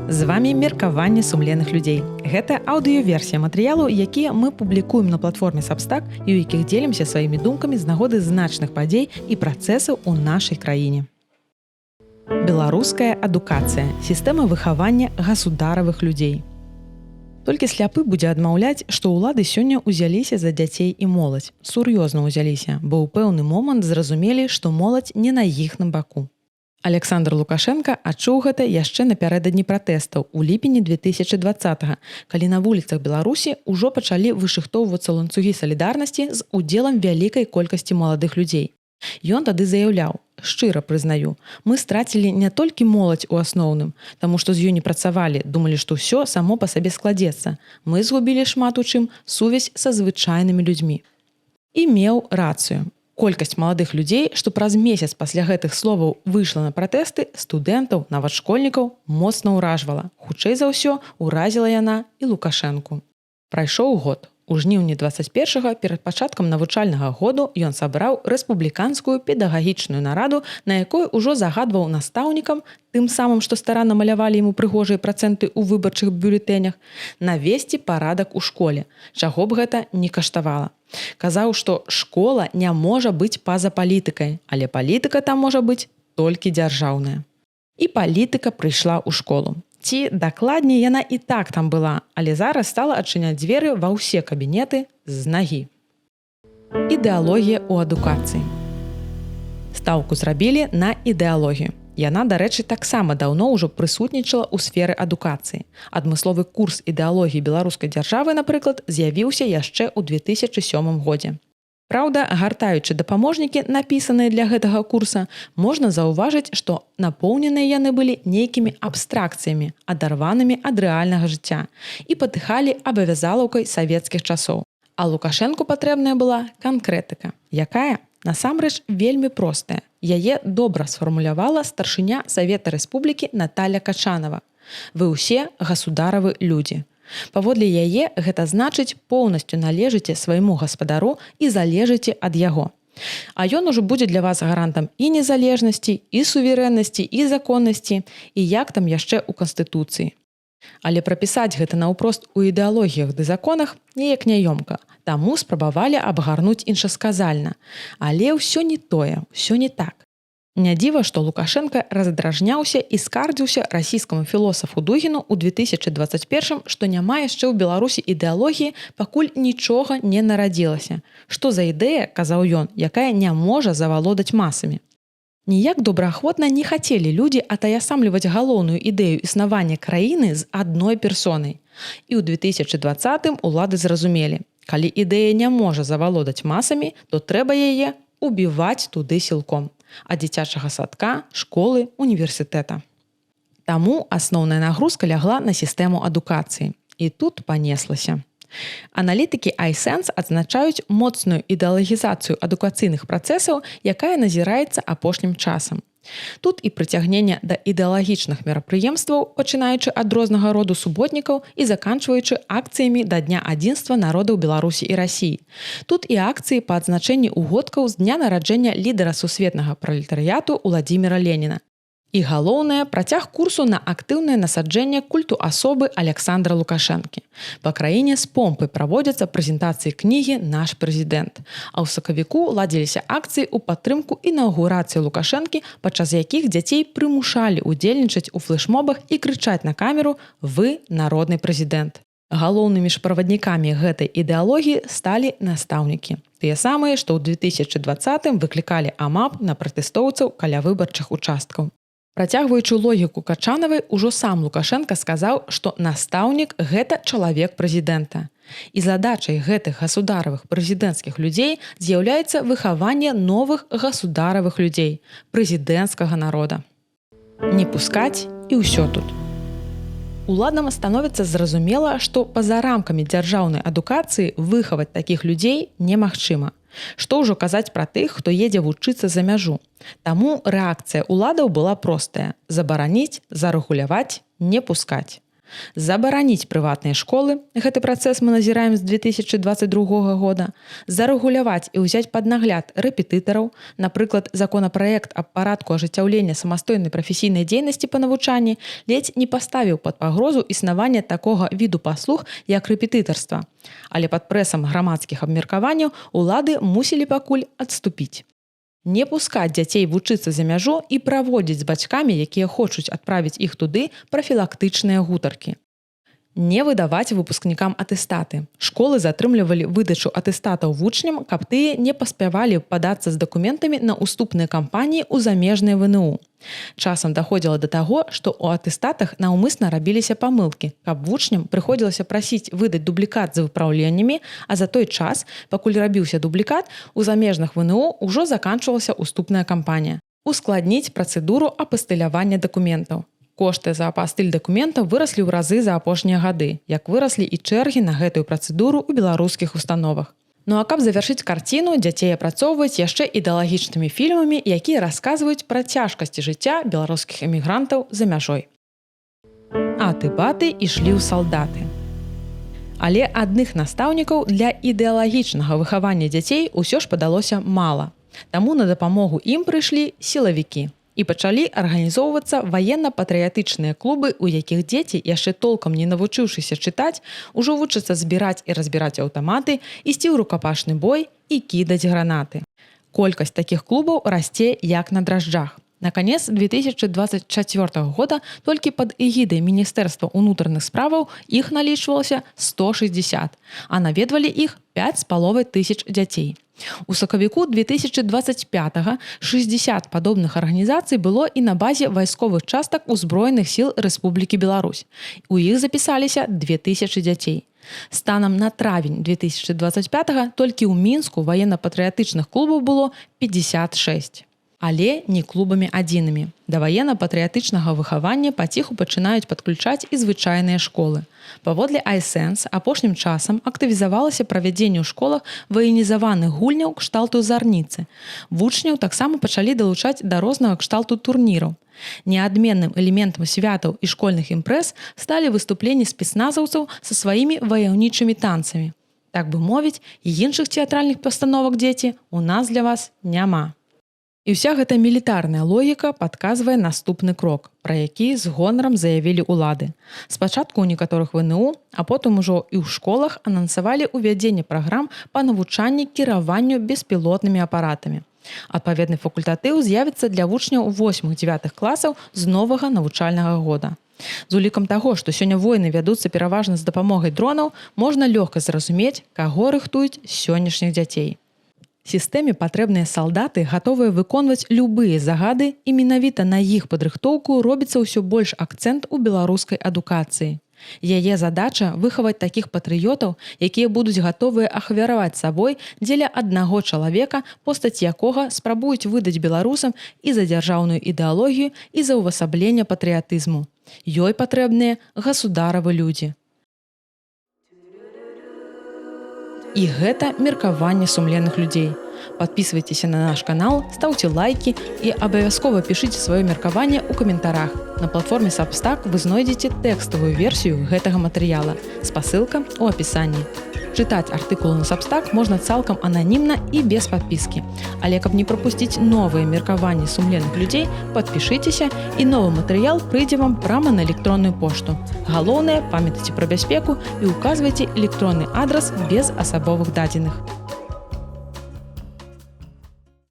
З вами меркаванне сумленных людзей. Гэта аўдыёверсія матэрыялаў, якія мы публікуем на платформе Substack і ў якіх дзелімся сваімі думкамі з нагоды значных падзей і працэсаў у нашай краіне. Беларуская адукацыя. Сістэма выхавання гасударавых людзей. Толькі сляпы будзе адмаўляць, што ўлады сёння ўзяліся за дзяцей і моладзь. Сур'ёзна ўзяліся, бо ў пэўны момант зразумелі, што моладзь не на іхным баку. Александр Лукашенко адчуў гэта яшчэ напярэдадні пратэстаў у ліпені 2020-го, калі на вуліцах Беларусі ўжо пачалі вышыхтоўвацца ланцугі салідарнасці з удзелам вялікай колькасці маладых людзей. Ён тады заяўляў: «Шчыра прызнаю, мы страцілі не толькі моладзь у асноўным, таму што з ёй не працавалі, думалі, што ўсё само па сабе складзецца. Мы згубілі шмат у чым сувязь са звычайнымі людзьмі». І меў рацыю. Колькасць маладых людзей, што праз месяц пасля гэтых словаў выйшла на пратэсты, студэнтаў, нават школьнікаў, моцна ўражвала. Хутчэй за ўсё, уразіла яна і Лукашэнку. Прайшоў год. У жніўні 21-го, перад пачаткам навучальнага году, ён сабраў рэспубліканскую педагагічную нараду, на якой ужо загадваў настаўнікам, тым самым, што старанна малявалі яму прыгожыя працэнты ў выбарчых бюлетэнях, навесці парадак у школе, чаго б гэта не каштавала. Казаў, што школа не можа быць па-за палітыкай, але палітыка там можа быць толькі дзяржаўная. І палітыка прыйшла ў школу. Ці, дакладней, яна і так там была, але зараз стала адчыняць дзверы ва ўсе кабінеты з нагі. Ідэалогія ў адукацыі. Стаўку зрабілі на ідэалогію. Яна, дарэчы, таксама даўно ўжо прысутнічала ў сферы адукацыі. Адмысловы курс ідэалогіі беларускай дзяржавы, напрыклад, з'явіўся яшчэ ў 2007 годзе. Праўда, гартаючы дапаможнікі, напісаныя для гэтага курса, можна заўважыць, што напоўненыя яны былі нейкімі абстракцыямі, адарванымі ад рэальнага жыцця і патыхалі абавязалаўкай савецкіх часоў. А Лукашэнку патрэбная была канкрэтыка. Якая? Насамрэч, вельмі простая. Яе добра сфармулявала старшыня Савета Рэспублікі Наталя Качанова. Вы ўсе гасударавы людзі. Паводле яе гэта значыць поўнасцю належыце свайму гаспадару і залежыце ад яго. А ён ужо будзе для вас гарантам і незалежнасці, і суверэннасці, і законнасці, і як там яшчэ ў Канстытуцыі. Але прапісаць гэта наўпрост у ідэалогіях ды законах неяк няёмка, таму спрабавалі абгарнуць іншасказальна. Але ўсё не тое, ўсё не так. Не дзіва, што Лукашенко раздражняўся і скардзіўся расійскаму філосафу Дугіну ў 2021, што няма яшчэ ў Беларусі ідэалогіі, пакуль нічога не нарадзілася. Што за ідэя, казаў ён, якая не можа завалодаць масамі. Ніяк добраахвотна не хацелі людзі атаясамліваць галоўную ідэю існавання краіны з адной персонай. І ў 2020 улады зразумелі, калі ідэя не можа завалодаць масамі, то трэба яе убіваць туды сілком. Ад дзіцячага садка, школы, універсітэта. Таму асноўная нагрузка лягла на сістэму адукацыі. І тут панеслася. Аналітыкі iSense адзначаюць моцную ідэалагізацыю адукацыйных працэсаў, якая назіраецца апошнім часам. Тут і прыцягнення да ідэалагічных мерапрыемстваў, пачынаючы ад рознага роду суботнікаў і заканчваючы акцыямі да Дня адзінства народаў Беларусі і Расіі. Тут і акцыі па адзначэнні угодкаў з дня нараджэння лідара сусветнага пралетарыяту Уладзіміра Леніна. І галоўнае, працяг курсу на актыўнае насаджэнне культу асобы Александра Лукашэнкі. Па краіне з помпай праводзяцца прэзентацыі кнігі «Наш прэзідэнт». А ў сакавіку ладзіліся акцыі ў падтрымку інаўгурацыі Лукашэнкі, падчас якіх дзяцей прымушалі ўдзельнічаць у флэшмобах і крычаць на камеру «Вы народны прэзідэнт». Галоўнымі ж праваднікамі гэтай ідэалогіі сталі настаўнікі. Тыя самыя, што ў 2020 выклікалі АМАП на пратэстоўцаў каля выбарчых участкаў. Працягваючы логіку Качанавай, ужо сам Лукашенко сказаў, што настаўнік – гэта чалавек прэзідэнта. І задачай гэтых гасударавых прэзідэнцкіх людзей з'яўляецца выхаванне новых гасударавых людзей – прэзідэнцкага народа. Не пускаць і ўсё тут. Уладам становіцца зразумела, што па-за рамкамі дзяржаўнай адукацыі выхаваць такіх людзей немагчыма. Што ўжо казаць пра тых, хто едзе вучыцца за мяжу. Таму рэакцыя ўладаў была простая – забараніць, зарэгуляваць, не пускаць. Забараніць прыватныя школы, гэты працэс мы назіраем з 2022 года, зарэгуляваць і ўзяць пад нагляд рэпетытараў, напрыклад, законапраект аб парадку ажыццяўлення самастойнай прафесійнай дзейнасці па навучанні ледзь не паставіў пад пагрозу існавання такога віду паслуг, як рэпетытарства. Але пад прэсам грамадскіх абмеркаванняў улады мусілі пакуль адступіць. Не пускаць дзяцей вучыцца за мяжу і праводзіць з бацькамі, якія хочуць адправіць іх туды, прафілактычныя гутаркі. Не выдаваць выпускнікам атэстаты. Школы затрымлівалі выдачу атэстатаў вучням, каб тыя не паспявалі падацца з дакументамі на уступныя кампаніі ў замежныя ВНУ. Часам даходзіла да таго, што ў атэстатах наўмысна рабіліся памылкі, каб вучням прыходзілася прасіць выдаць дублікат з выпраўленнямі, а за той час, пакуль рабіўся дублікат, у замежных ВНУ ўжо заканчвалася уступная кампанія. Ускладніць працэдуру апастылявання дакументаў. Кошты за апастыль дакументаў выраслі ў разы за апошнія гады, як выраслі і чэргі на гэтую працэдуру ў беларускіх установах. Ну а каб завяршыць карціну, дзяцей апрацоўваюць яшчэ ідэалагічнымі фільмамі, якія расказваюць пра цяжкасці жыцця беларускіх эмігрантаў за мяжой. Аты-баты ішлі ў салдаты. Але адных настаўнікаў для ідэалагічнага выхавання дзяцей усё ж падалося мала. Таму на дапамогу ім прыйшлі сілавікі. І пачалі арганізоўвацца ваенна-патрыятычныя клубы, у якіх дзеці, яшчэ толкам не навучыўшыся чытаць, ужо вучацца збіраць і разбіраць аўтаматы, ісці ў рукапашны бой і кідаць гранаты. Колькасць такіх клубаў расце як на дражджах. На канец 2024 года толькі пад эгідай Міністэрства ўнутраных справаў іх налічвалася 160, а наведвалі іх 5500 дзяцей. У сакавіку 2025 60 падобных арганізацый было і на базе вайсковых частак Узброеных сіл Рэспублікі Беларусь. У іх запісаліся 2000 дзяцей. Станам на травень 2025 толькі ў Мінску ваенна-патрыятычных клубаў было 56. Але не клубамі адзінымі. Да ваенна-патрыятычнага выхавання паціху пачынаюць падключаць і звычайныя школы. Паводле iSense апошнім часам актывізавалася правядзенне ў школах ваенізаваных гульняў кшталту зарніцы. Вучняў таксама пачалі далучаць да рознага кшталту турніраў. Неадменным элементам святаў і школьных імпрэз сталі выступленні спецназаўцаў са сваімі ваяўнічымі танцамі. Так бы мовіць, іншых тэатральных пастановак, дзеці, у нас для вас няма. І ўся гэта мілітарная логіка падказвае наступны крок, пра які з гонарам заявілі ўлады. Спачатку ў некаторых ВНУ, а потым ужо і ў школах анансавалі ўвядзенне праграм па навучанні кіраванню беспілотнымі апаратамі. Адпаведны факультатыў з'явіцца для вучняў 8-9 класаў з новага навучальнага года. З улікам таго, што сёння войны вядуцца пераважна з дапамогай дронаў, можна лёгка зразумець, каго рыхтуюць сённяшніх дзяцей. Сістэме патрэбныя салдаты, гатовыя выконваць любыя загады, і менавіта на іх падрыхтоўку робіцца ўсё больш акцэнт у беларускай адукацыі. Яе задача выхаваць такіх патрыётаў, якія будуць гатовыя ахвяраваць сабой дзеля аднаго чалавека, постаць якога спрабуюць выдаць беларусам і за дзяржаўную ідэалогію, і за ўвасабленне патрыятызму. Ёй патрэбныя гасударавы людзі. І гэта меркаванне сумленных людзей. Падпісвайцеся на наш канал, стаўце лайкі і абавязкова пішыце сваё меркаванне ў каментарах. На платформе Substack вы знойдзеце тэкставую версію гэтага матэрыяла. Спасылка ў апісанні. Чытаць артыкулы на Substack можна цалкам ананімна і без падпіскі. Але каб не прапусціць новыя меркаванні сумленных людзей, падпішыцеся, і новы матэрыял прыйдзе вам прама на электронную пошту. Галоўнае, памятайце пра бяспеку і указвайце электронны адрас без асабовых дадзеных.